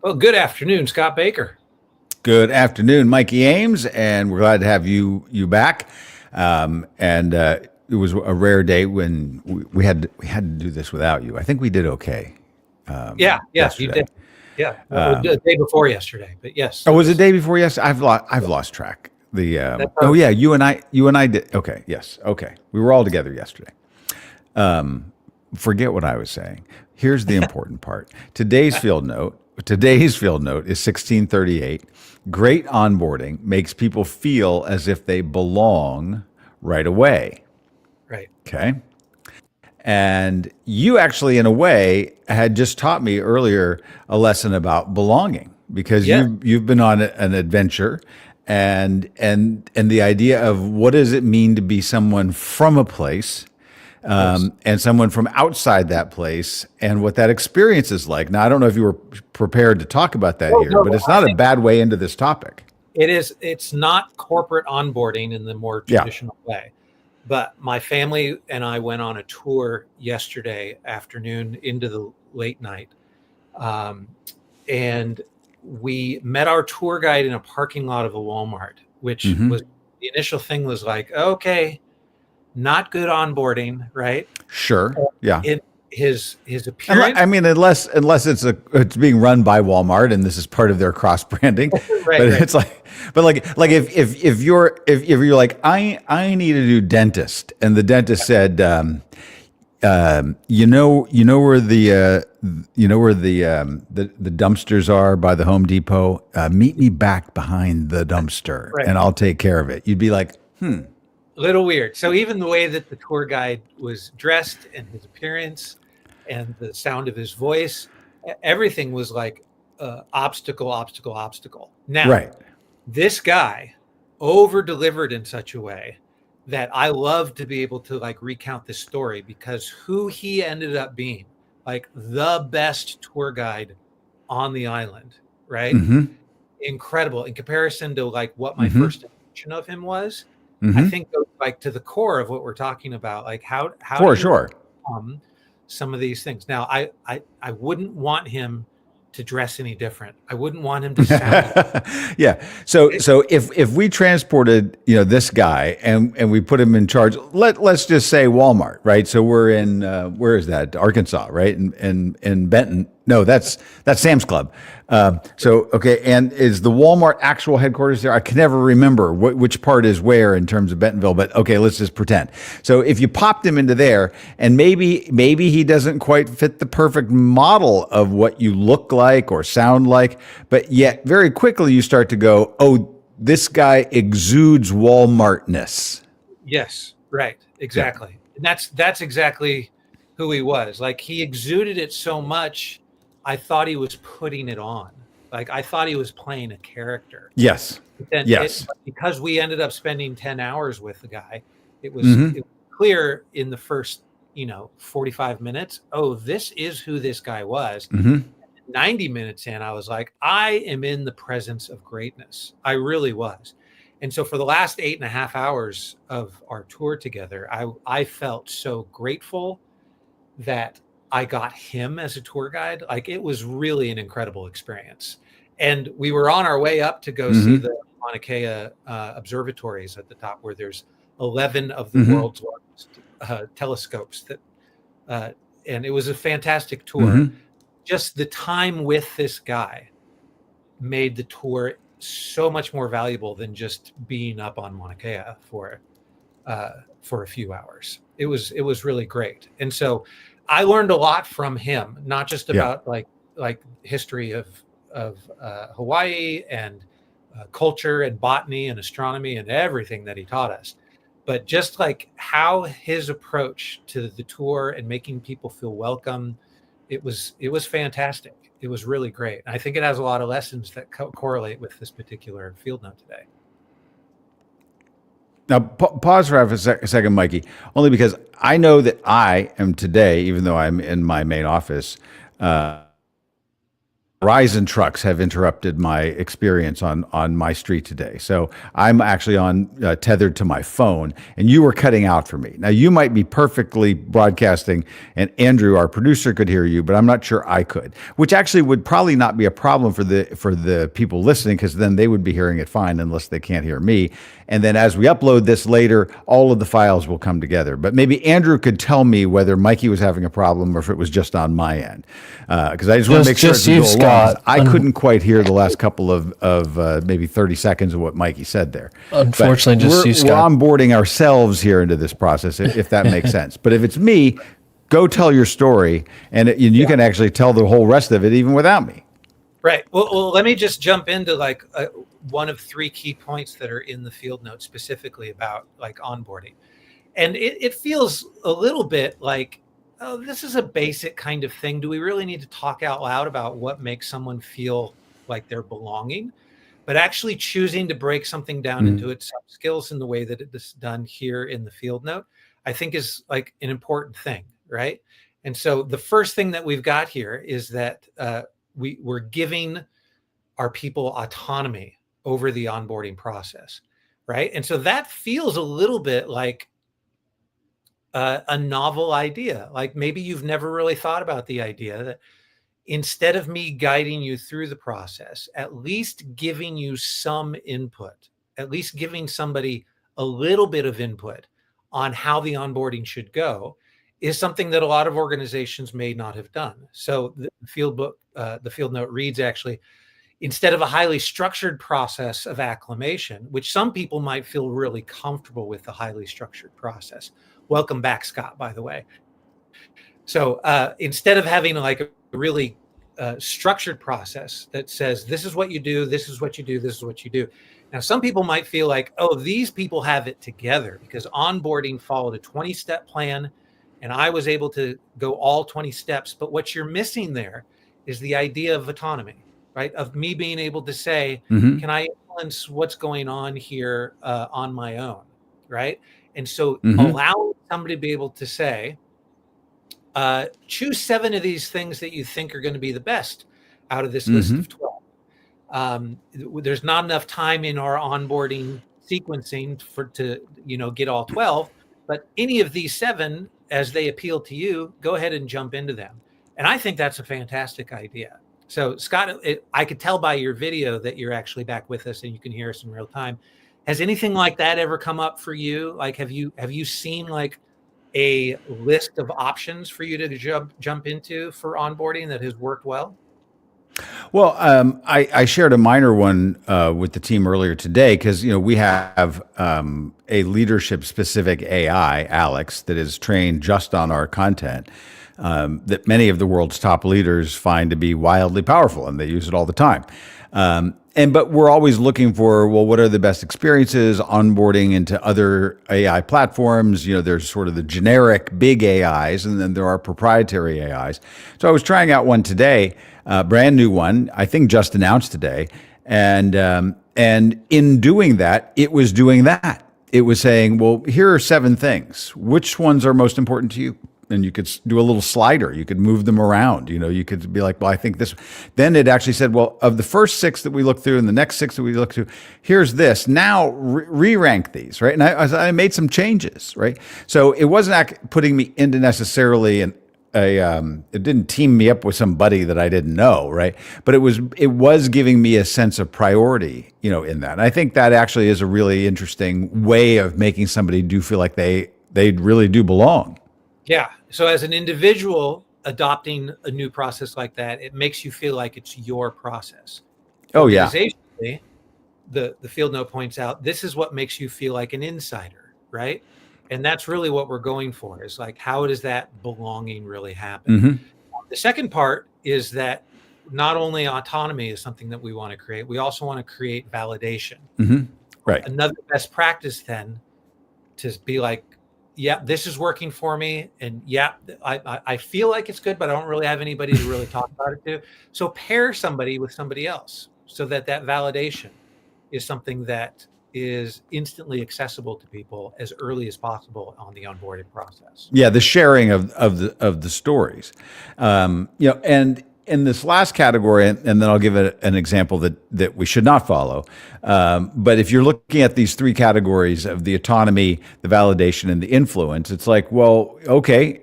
Well, good afternoon, Scott Baker. Good afternoon, Mikey Ames, and we're glad to have you back. It was a rare day when we had to do this without you. I think we did okay Yeah, you yesterday. did. Yeah, well, the day before yesterday, but yes, Oh, it was it was. the day before yesterday? I've lost track. The That's oh how, yeah, you and I did okay. Yes, okay. We were all together yesterday. Forget what I was saying. Here's the important part. Today's field note is 1638. Great onboarding makes people feel as if they belong right away. right. Okay. And you actually, in a way, had just taught me earlier a lesson about belonging because Yes, you've been on an adventure, and the idea of what does it mean to be someone from a place, yes. and someone from outside that place, and what that experience is like. Now, I don't know if you were prepared to talk about that Oh, here, no, but no, it's I not a think bad way into this topic. it is. It's not corporate onboarding in the more Yeah. traditional way. But my family and I went on a tour yesterday afternoon into the late night, um, and we met our tour guide in a parking lot of a Walmart, which Hmm. was the initial thing was like, okay, not good onboarding, right? Sure. Yeah. In his Unless, appearance, I mean, unless it's being run by Walmart and this is part of their cross branding, but right, right, it's like if you're like I need a new dentist, and the dentist said, you know where the dumpsters are by the Home Depot. Meet me back behind the dumpster, right. and I'll take care of it. You'd be like, Little weird. So even the way that the tour guide was dressed and his appearance and the sound of his voice, everything was like obstacle, obstacle, obstacle. Now, right. this guy over delivered in such a way that I love to be able to like recount this story because who he ended up being, like the best tour guide on the island, right? Mm-hmm. Incredible in comparison to like what my Mm-hmm. first impression of him was. I Mm-hmm. think goes like to the core of what we're talking about. Like how do For you sure. overcome some of these things? Now, I wouldn't want him to dress any different. I wouldn't want him to sound Yeah. So if we transported, this guy, and we put him in charge, let's just say Walmart, right? So we're in where is that? Arkansas, right? In Benton. No, that's Sam's Club. So okay, and is the Walmart actual headquarters there? I can never remember which part is where in terms of Bentonville, but okay, let's just pretend. So if you popped him into there, and maybe he doesn't quite fit the perfect model of what you look like or sound like, but yet very quickly you start to go, oh, this guy exudes Walmartness. yes, right, Yeah. exactly. And that's exactly who he was. Like he exuded it so much, I thought he was putting it on. Like I thought he was playing a character. Yes. But then Yes. because we ended up spending 10 hours with the guy, Mm-hmm. it was clear in the first, 45 minutes, oh, this is who this guy was. Mm-hmm. 90 minutes in, I was like, I am in the presence of greatness. I really was. And so for the last 8.5 hours of our tour together, I felt so grateful that I got him as a tour guide. Like it was really an incredible experience. And we were on our way up to go see Mm-hmm. the Mauna Kea observatories at the top, where there's 11 of the Mm-hmm. world's largest telescopes. Uh, and it was a fantastic tour. Mm-hmm. Just the time with this guy made the tour so much more valuable than just being up on Mauna Kea for a few hours. It was really great. And so I learned a lot from him, not just Yeah. about like history of Hawaii and culture and botany and astronomy and everything that he taught us, but just like how his approach to the tour and making people feel welcome, it was fantastic. It was really great. I think it has a lot of lessons that correlate with this particular field note today. Now, pause for a second, Mikey, only because I know that I am today, even though I'm in my main office, Verizon trucks have interrupted my experience on my street today. So I'm actually on tethered to my phone, and you were cutting out for me. Now you might be perfectly broadcasting, and Andrew, our producer, could hear you, but I'm not sure I could. Which actually would probably not be a problem for the people listening, because then they would be hearing it fine, unless they can't hear me. And then as we upload this later, all of the files will come together. But maybe Andrew could tell me whether Mikey was having a problem or if it was just on my end, because I just want to make sure as we go along. I couldn't quite hear the last couple of maybe 30 seconds of what Mikey said there. Unfortunately, just you, Scott. We're onboarding ourselves here into this process, if that makes sense. But if it's me, go tell your story, and you can actually tell the whole rest of it even without me. Right. Well, let me just jump into like one of 3 key points that are in the field notes specifically about like onboarding. And it feels a little bit like, oh, this is a basic kind of thing. Do we really need to talk out loud about what makes someone feel like they're belonging? But actually choosing to break something down into its skills in the way that it is done here in the field note, I think is like an important thing, right? And so the first thing that we've got here is that we're giving our people autonomy over the onboarding process, right? And so that feels a little bit like a novel idea. Like maybe you've never really thought about the idea that instead of me guiding you through the process, at least giving you some input, at least giving somebody a little bit of input on how the onboarding should go, is something that a lot of organizations may not have done. So the field note reads actually, instead of a highly structured process of acclimation, which some people might feel really comfortable with the highly structured process. Welcome back, Scott, by the way. So instead of having like a really structured process that says, this is what you do, this is what you do, this is what you do. Now, some people might feel like, oh, these people have it together because onboarding followed a 20-step plan and I was able to go all 20 steps. But what you're missing there is the idea of autonomy, right? Of me being able to say, can I influence what's going on here on my own, right? And so allowing somebody to be able to say, choose 7 of these things that you think are going to be the best out of this list of 12. There's not enough time in our onboarding sequencing to get all 12, but any of these 7, as they appeal to you, go ahead and jump into them. And I think that's a fantastic idea. So Scott, I could tell by your video that you're actually back with us and you can hear us in real time. Has anything like that ever come up for you? Like, have you seen like a list of options for you to jump into for onboarding that has worked well? Well, I shared a minor one with the team earlier today because we have a leadership specific AI, Alex, that is trained just on our content. That many of the world's top leaders find to be wildly powerful, and they use it all the time. But we're always looking for, well, what are the best experiences onboarding into other AI platforms? There's sort of the generic big AIs, and then there are proprietary AIs. So I was trying out one today, brand new one, I think just announced today. And in doing that, it was doing that. It was saying, well, here are 7 things. Which ones are most important to you? And you could do a little slider. You could move them around. You could be like, well, I think this. Then it actually said, well, of the first 6 that we looked through and the next 6 that we looked through, here's this. Now re-rank these, right? And I made some changes, right? So it wasn't putting me into necessarily it didn't team me up with somebody that I didn't know, right? But it was giving me a sense of priority, in that. And I think that actually is a really interesting way of making somebody do feel like they really do belong. Yeah. So as an individual adopting a new process like that, it makes you feel like it's your process. Oh, yeah. Organizationally, the field note points out, this is what makes you feel like an insider, right? And that's really what we're going for, is like, how does that belonging really happen? The second part is that not only autonomy is something that we want to create, we also want to create validation. Right. Another best practice then to be like, yeah, this is working for me. And yeah, I feel like it's good, but I don't really have anybody to really talk about it to. So pair somebody with somebody else so that validation is something that is instantly accessible to people as early as possible on the onboarding process. Yeah, the sharing of the stories. And in this last category, and then I'll give an example that we should not follow. But if you're looking at these three categories of the autonomy, the validation, and the influence, it's like, well, okay,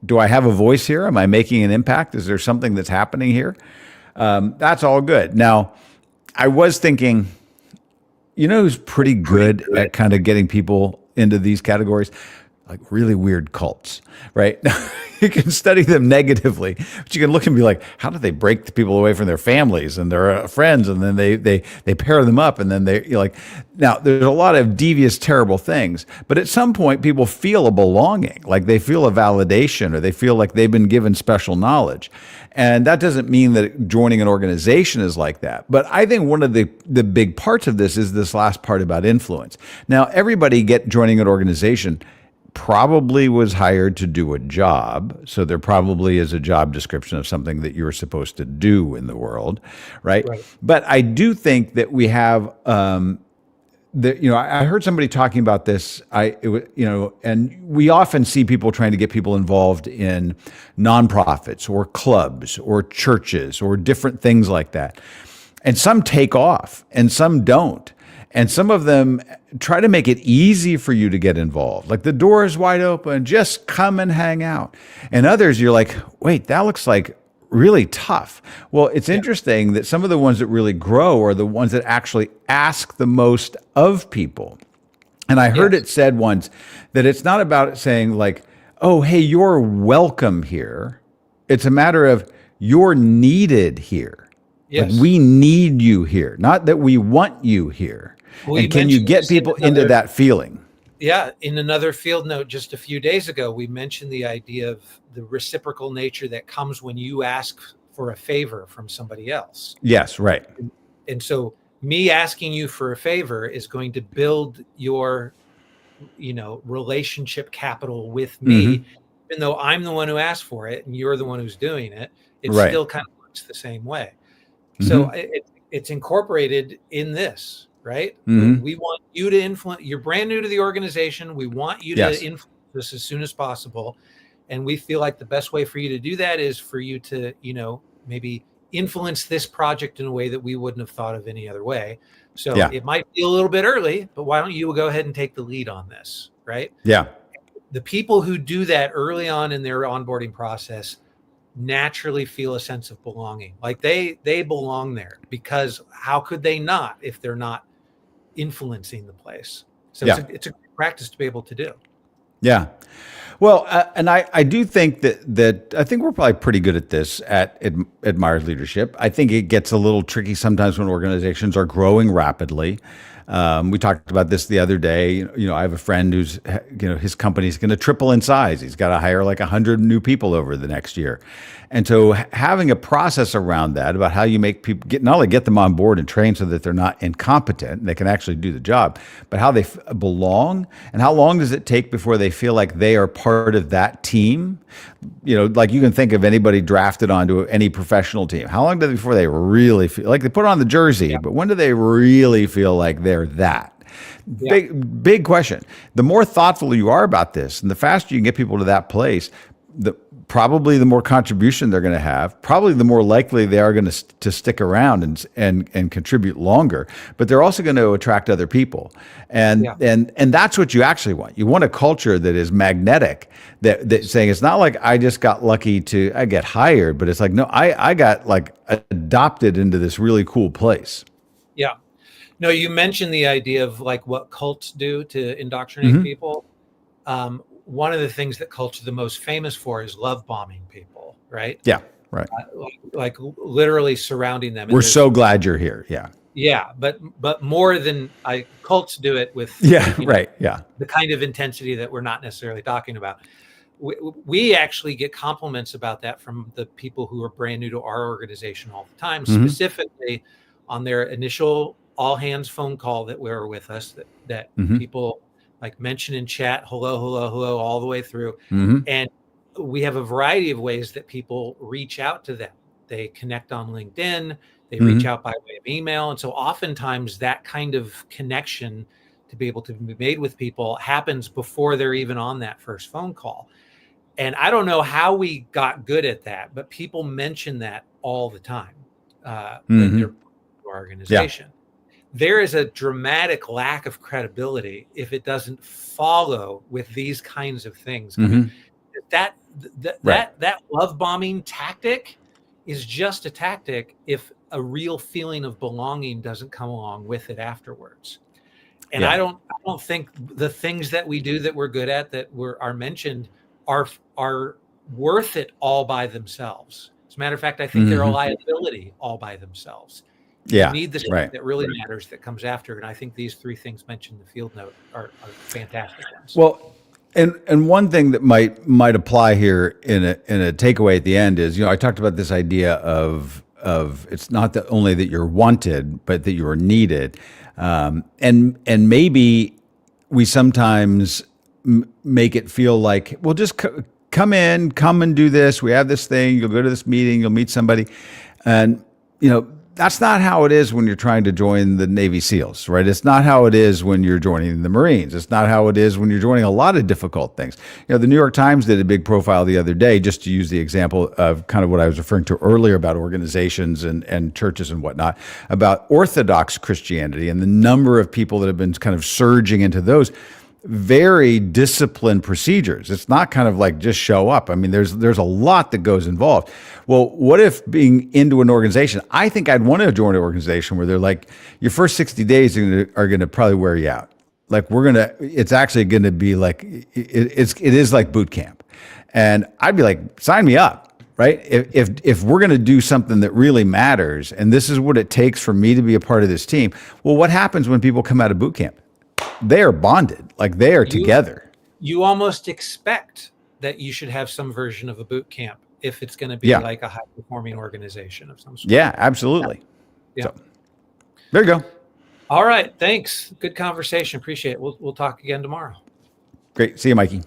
do I have a voice here? Am I making an impact? Is there something that's happening here? That's all good. Now, I was thinking, who's pretty good at kind of getting people into these categories? Like really weird cults, right? You can study them negatively, but you can look and be like, how do they break the people away from their families and their friends, and then they pair them up, and then you're like, now there's a lot of devious, terrible things, but at some point people feel a belonging, like they feel a validation, or they feel like they've been given special knowledge. And that doesn't mean that joining an organization is like that. But I think one of the big parts of this is this last part about influence. Now, everybody joining an organization probably was hired to do a job. So there probably is a job description of something that you're supposed to do in the world, right? But I do think that we have, I heard somebody talking about this, and we often see people trying to get people involved in nonprofits or clubs or churches or different things like that. And some take off and some don't. And some of them try to make it easy for you to get involved. Like the door is wide open, just come and hang out. And others, you're like, wait, that looks like really tough. Well, it's interesting that some of the ones that really grow are the ones that actually ask the most of people. And I heard it said once that it's not about saying like, oh, hey, you're welcome here. It's a matter of you're needed here. Yes. Like we need you here, not that we want you here. Well, and can you get people into that feeling? Yeah. In another field note just a few days ago, we mentioned the idea of the reciprocal nature that comes when you ask for a favor from somebody else. Yes, right. And so me asking you for a favor is going to build your, relationship capital with me, even though I'm the one who asked for it and you're the one who's doing it. It still kind of works the same way. So it's incorporated in this. Right? We want you to influence. You're brand new to the organization. We want you to influence this as soon as possible. And we feel like the best way for you to do that is for you to, maybe influence this project in a way that we wouldn't have thought of any other way. So it might be a little bit early, but why don't you go ahead and take the lead on this? Right? Yeah. The people who do that early on in their onboarding process naturally feel a sense of belonging. Like they belong there, because how could they not if they're not influencing the place? So it's a great practice to be able to do. Yeah. Well, and I do think that I think we're probably pretty good at this at Admired Leadership. I think it gets a little tricky sometimes when organizations are growing rapidly. We talked about this the other day. I have a friend who's, his company's going to triple in size. He's got to hire like 100 new people over the next year. And so having a process around that, about how you make people not only get them on board and trained so that they're not incompetent and they can actually do the job, but how they belong, and how long does it take before they feel like they are part of that team? Like you can think of anybody drafted onto any professional team. How long does it before they really feel like they put on the jersey, but when do they really feel like they're that? Big question. The more thoughtful you are about this, and the faster you can get people to that place, probably the more contribution they're going to have, probably the more likely they are going to stick around and contribute longer, but they're also going to attract other people. And that's what you actually want. You want a culture that is magnetic, that saying it's not like I just got lucky I get hired, but it's like, no, I got like adopted into this really cool place. Yeah. No, you mentioned the idea of like what cults do to indoctrinate people. One of the things that cults are the most famous for is love bombing people, right? Yeah, right. Like literally surrounding them. We're so glad you're here. Yeah. Yeah, but more than cults do it with the kind of intensity that we're not necessarily talking about. We actually get compliments about that from the people who are brand new to our organization all the time, specifically on their initial all hands phone call that were with us, that people like mention in chat, hello, all the way through. And we have a variety of ways that people reach out to them. They connect on LinkedIn, they reach out by way of email. And so oftentimes that kind of connection to be able to be made with people happens before they're even on that first phone call. And I don't know how we got good at that, but people mention that all the time when they're organization. There is a dramatic lack of credibility if it doesn't follow with these kinds of things. I mean, that love bombing tactic is just a tactic if a real feeling of belonging doesn't come along with it afterwards. And I don't think the things that we do that we're good at that are mentioned are worth it all by themselves. As a matter of fact, I think they're a liability all by themselves. You need the stuff that really matters that comes after. And I think these three things mentioned in the field note are fantastic ones. Well, and one thing that might apply here in a takeaway at the end is, I talked about this idea of it's not only that you're wanted, but that you are needed. And maybe we sometimes make it feel like, well, just come and do this. We have this thing. You'll go to this meeting. You'll meet somebody. And, that's not how it is when you're trying to join the Navy SEALs, right? It's not how it is when you're joining the Marines. It's not how it is when you're joining a lot of difficult things. The New York Times did a big profile the other day, just to use the example of kind of what I was referring to earlier about organizations and churches and whatnot, about Orthodox Christianity and the number of people that have been kind of surging into those very disciplined procedures. It's not kind of like just show up. I mean, there's a lot that goes involved. Well, what if being into an organization, I think I'd want to join an organization where they're like, your first 60 days are going to probably wear you out. Like it's actually going to be like, it is like boot camp. And I'd be like, sign me up, right? If we're going to do something that really matters, and this is what it takes for me to be a part of this team. Well, what happens when people come out of boot camp? They are bonded, like they are together. You almost expect that you should have some version of a boot camp if it's going to be like a high performing organization of some sort. Yeah, absolutely. Yeah. So, there you go. All right. Thanks. Good conversation. Appreciate it. We'll talk again tomorrow. Great. See you, Mikey.